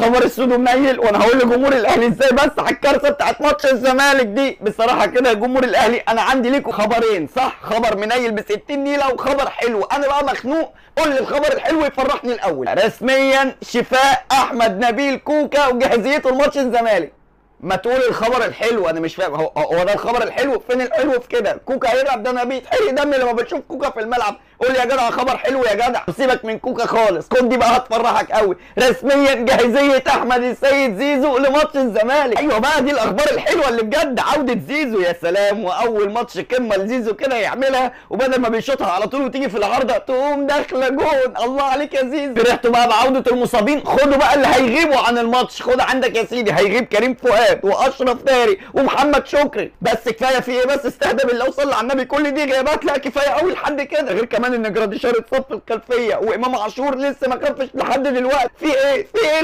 خبر السود ومنيل، وانا هقول لجمهور الاهلي ازاي بس على الكارثه بتاعت ماتش الزمالك دي. بصراحه كده يا جمهور الاهلي انا عندي ليكم خبرين، صح؟ خبر منيل ب 60 نيله وخبر حلو. انا بقى مخنوق، قول لي الخبر الحلو يفرحني الاول. رسميا شفاء احمد نبيل كوكا وجاهزيته لماتش الزمالك. ما تقول الخبر الحلو، انا مش فاهم هو ده الخبر الحلو؟ فين الحلو في كده؟ كوكا هيلعب؟ ده انا بيتحرق دمي لما بشوف كوكا في الملعب. قول يا جدع خبر حلو يا جدع، سيبك من كوكا خالص. خد دي بقى هتفرحك قوي. رسميا جاهزيه احمد السيد زيزو لماتش الزمالك. ايوه بقى دي الاخبار الحلوه اللي بجد. عوده زيزو، يا سلام، واول ماتش قمه لزيزو كده يعملها، وبدل ما بيشوطها على طول وتيجي في العارضه تقوم داخله جون. الله عليك يا زيزو. فرحتوا بقى بعوده المصابين؟ خدوا بقى اللي هيغيبوا عن الماتش. خد عندك يا سيدي، هيغيب كريم فؤاد واشرف داري ومحمد شكري. بس كفايه في ايه بس؟ استهدى بالله وصلى على النبي، كل دي غيابات؟ لا كفايه قوي لحد كده. غير كمان ان جراديشار اتصاب في الخلفيه، وامام عاشور لسه ما خفش لحد دلوقتي. في ايه؟ في ايه؟